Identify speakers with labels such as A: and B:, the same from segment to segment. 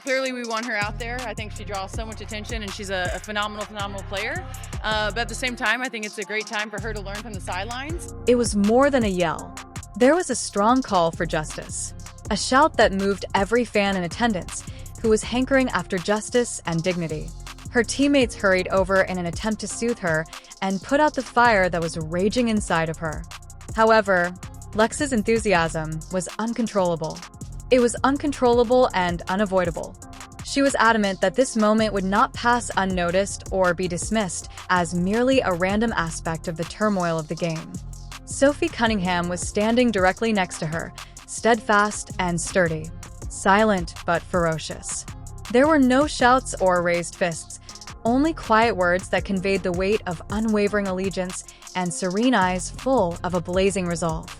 A: Clearly, we want her out there. I think she draws so much attention, and she's a phenomenal player. But at the same time, I think it's a great time for her to learn from the sidelines.
B: It was more than a yell. There was a strong call for justice, a shout that moved every fan in attendance who was hankering after justice and dignity. Her teammates hurried over in an attempt to soothe her and put out the fire that was raging inside of her. However, Lexie's enthusiasm was uncontrollable. It was uncontrollable and unavoidable. She was adamant that this moment would not pass unnoticed or be dismissed as merely a random aspect of the turmoil of the game. Sophie Cunningham was standing directly next to her, steadfast and sturdy, silent but ferocious. There were no shouts or raised fists, only quiet words that conveyed the weight of unwavering allegiance and serene eyes full of a blazing resolve.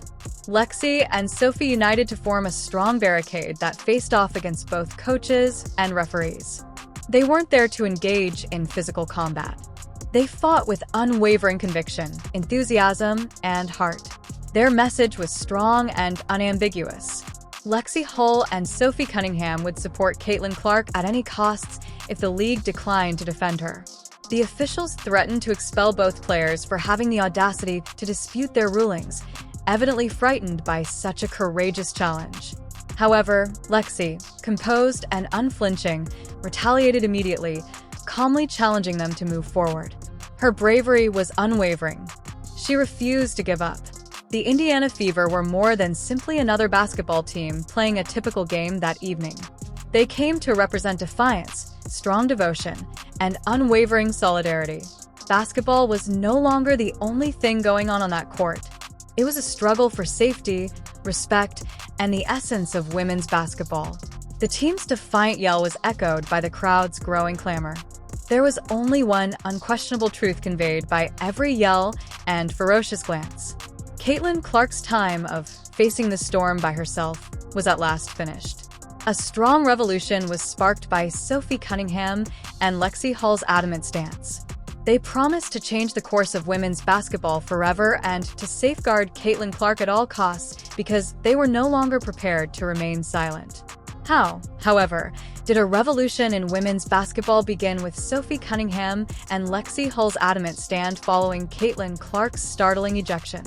B: Lexie and Sophie united to form a strong barricade that faced off against both coaches and referees. They weren't there to engage in physical combat. They fought with unwavering conviction, enthusiasm, and heart. Their message was strong and unambiguous. Lexie Hull and Sophie Cunningham would support Caitlin Clark at any costs if the league declined to defend her. The officials threatened to expel both players for having the audacity to dispute their rulings, evidently frightened by such a courageous challenge. However, Lexie, composed and unflinching, retaliated immediately, calmly challenging them to move forward. Her bravery was unwavering. She refused to give up. The Indiana Fever were more than simply another basketball team playing a typical game that evening. They came to represent defiance, strong devotion, and unwavering solidarity. Basketball was no longer the only thing going on that court. It was a struggle for safety, respect, and the essence of women's basketball. The team's defiant yell was echoed by the crowd's growing clamor. There was only one unquestionable truth conveyed by every yell and ferocious glance. Caitlin Clark's time of facing the storm by herself was at last finished. A strong revolution was sparked by Sophie Cunningham and Lexie Hull's adamant stance. They promised to change the course of women's basketball forever and to safeguard Caitlin Clark at all costs because they were no longer prepared to remain silent. How, however, did a revolution in women's basketball begin with Sophie Cunningham and Lexie Hull's adamant stand following Caitlin Clark's startling ejection?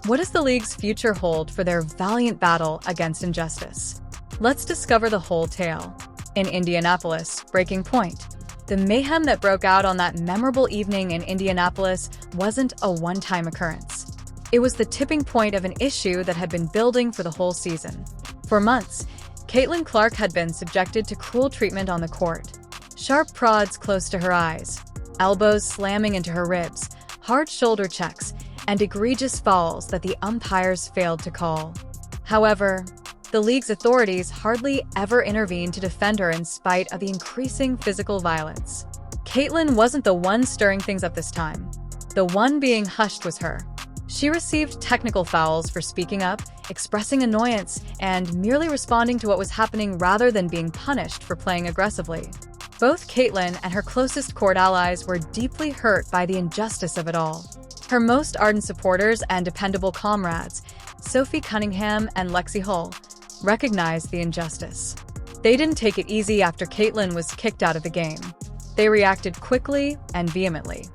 B: What does the league's future hold for their valiant battle against injustice? Let's discover the whole tale. In Indianapolis, breaking point. The mayhem that broke out on that memorable evening in Indianapolis wasn't a one-time occurrence. It was the tipping point of an issue that had been building for the whole season. For months, Caitlin Clark had been subjected to cruel treatment on the court. Sharp prods close to her eyes, elbows slamming into her ribs, hard shoulder checks, and egregious fouls that the umpires failed to call. However, the league's authorities hardly ever intervened to defend her in spite of the increasing physical violence. Caitlin wasn't the one stirring things up this time. The one being hushed was her. She received technical fouls for speaking up, expressing annoyance, and merely responding to what was happening rather than being punished for playing aggressively. Both Caitlin and her closest court allies were deeply hurt by the injustice of it all. Her most ardent supporters and dependable comrades, Sophie Cunningham and Lexie Hull, recognized the injustice. They didn't take it easy after Caitlin was kicked out of the game. They reacted quickly and vehemently.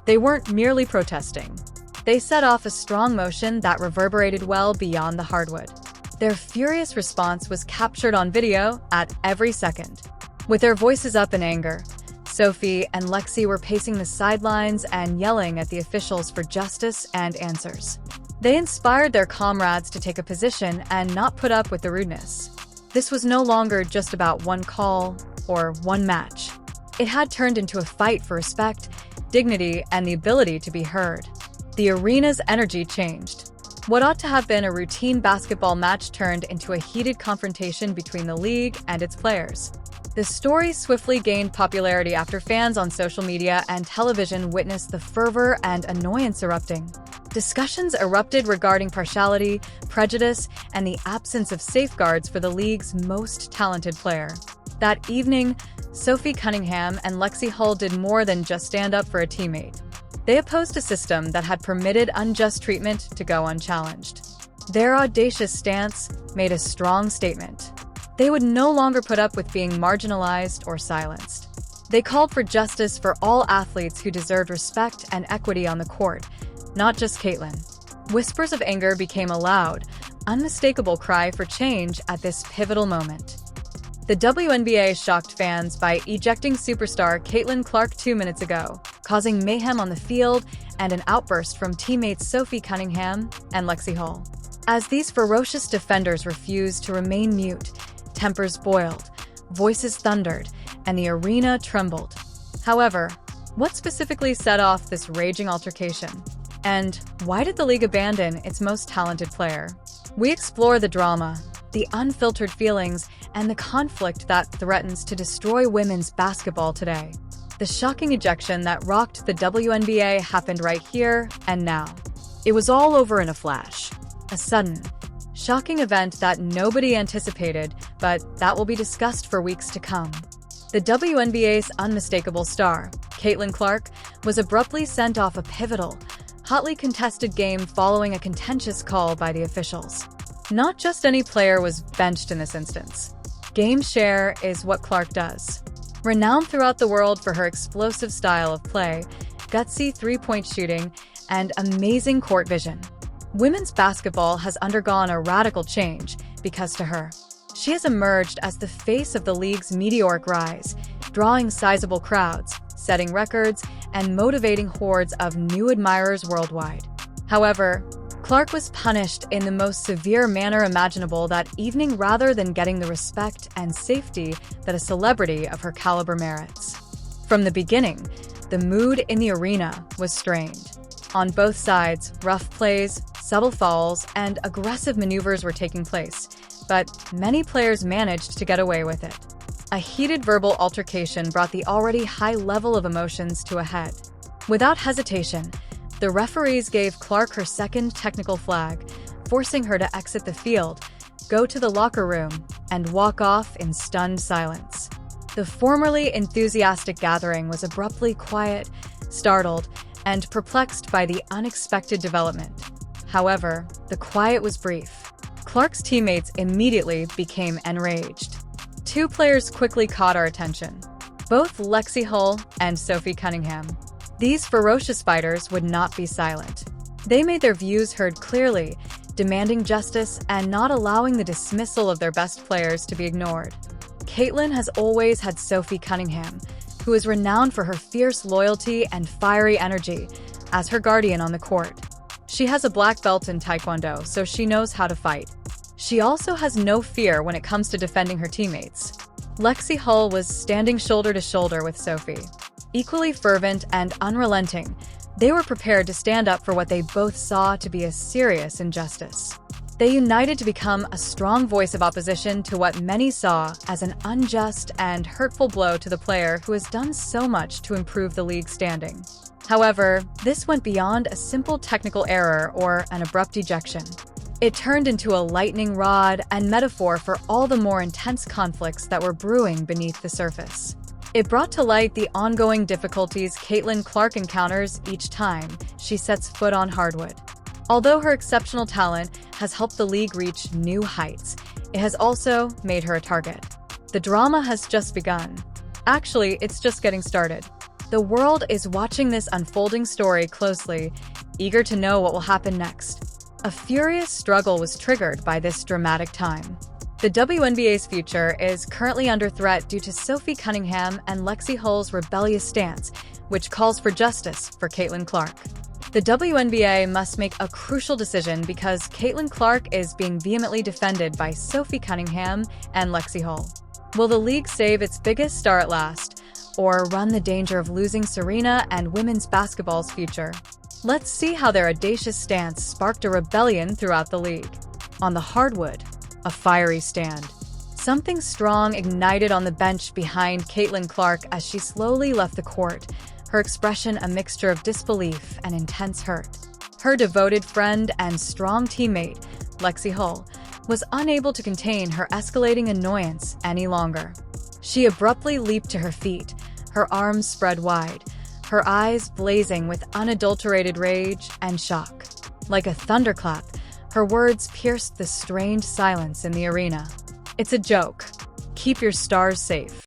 B: They weren't merely protesting. They set off a strong motion that reverberated well beyond the hardwood. Their furious response was captured on video at every second. With their voices up in anger, Sophie and Lexie were pacing the sidelines and yelling at the officials for justice and answers. They inspired their comrades to take a position and not put up with the rudeness. This was no longer just about one call or one match. It had turned into a fight for respect, dignity, and the ability to be heard. The arena's energy changed. What ought to have been a routine basketball match turned into a heated confrontation between the league and its players. The story swiftly gained popularity after fans on social media and television witnessed the fervor and annoyance erupting. Discussions erupted regarding partiality, prejudice, and the absence of safeguards for the league's most talented player. That evening, Sophie Cunningham and Lexie Hull did more than just stand up for a teammate. They opposed a system that had permitted unjust treatment to go unchallenged. Their audacious stance made a strong statement. They would no longer put up with being marginalized or silenced. They called for justice for all athletes who deserved respect and equity on the court, not just Caitlin. Whispers of anger became a loud, unmistakable cry for change at this pivotal moment. The WNBA shocked fans by ejecting superstar Caitlin Clark 2 minutes ago, causing mayhem on the field and an outburst from teammates Sophie Cunningham and Lexie Hull. As these ferocious defenders refused to remain mute, tempers boiled, voices thundered, and the arena trembled. However, what specifically set off this raging altercation? And why did the league abandon its most talented player? We explore the drama, the unfiltered feelings, and the conflict that threatens to destroy women's basketball today. The shocking ejection that rocked the WNBA happened right here and now. It was all over in a flash. A sudden, shocking event that nobody anticipated, but that will be discussed for weeks to come. The WNBA's unmistakable star, Caitlin Clark, was abruptly sent off a pivotal, hotly contested game following a contentious call by the officials. Not just any player was benched in this instance. Game share is what Clark does. Renowned throughout the world for her explosive style of play, gutsy three-point shooting, and amazing court vision, women's basketball has undergone a radical change because to her. She has emerged as the face of the league's meteoric rise, drawing sizable crowds, setting records, and motivating hordes of new admirers worldwide. However, Clark was punished in the most severe manner imaginable that evening rather than getting the respect and safety that a celebrity of her caliber merits. From the beginning, the mood in the arena was strained. On both sides, rough plays, subtle fouls, and aggressive maneuvers were taking place, but many players managed to get away with it. A heated verbal altercation brought the already high level of emotions to a head. Without hesitation, the referees gave Clark her second technical flag, forcing her to exit the field, go to the locker room, and walk off in stunned silence. The formerly enthusiastic gathering was abruptly quiet, startled, and perplexed by the unexpected development. However, the quiet was brief. Clark's teammates immediately became enraged. Two players quickly caught our attention, both Lexie Hull and Sophie Cunningham. These ferocious fighters would not be silent. They made their views heard clearly, demanding justice and not allowing the dismissal of their best players to be ignored. Caitlin has always had Sophie Cunningham, who is renowned for her fierce loyalty and fiery energy, as her guardian on the court. She has a black belt in Taekwondo, so she knows how to fight. She also has no fear when it comes to defending her teammates. Lexie Hull was standing shoulder to shoulder with Sophie. Equally fervent and unrelenting, they were prepared to stand up for what they both saw to be a serious injustice. They united to become a strong voice of opposition to what many saw as an unjust and hurtful blow to the player who has done so much to improve the league's standing. However, this went beyond a simple technical error or an abrupt ejection. It turned into a lightning rod and metaphor for all the more intense conflicts that were brewing beneath the surface. It brought to light the ongoing difficulties Caitlin Clark encounters each time she sets foot on hardwood. Although her exceptional talent has helped the league reach new heights, it has also made her a target. The drama has just begun. Actually, it's just getting started. The world is watching this unfolding story closely, eager to know what will happen next. A furious struggle was triggered by this dramatic time. The WNBA's future is currently under threat due to Sophie Cunningham and Lexie Hull's rebellious stance, which calls for justice for Caitlin Clark. The WNBA must make a crucial decision because Caitlin Clark is being vehemently defended by Sophie Cunningham and Lexie Hull. Will the league save its biggest star at last, or run the danger of losing Serena and women's basketball's future? Let's see how their audacious stance sparked a rebellion throughout the league. On the hardwood, a fiery stand. Something strong ignited on the bench behind Caitlin Clark as she slowly left the court, her expression a mixture of disbelief and intense hurt. Her devoted friend and strong teammate, Lexie Hull, was unable to contain her escalating annoyance any longer. She abruptly leaped to her feet, her arms spread wide, her eyes blazing with unadulterated rage and shock. Like a thunderclap, her words pierced the strained silence in the arena. It's a joke. Keep your stars safe.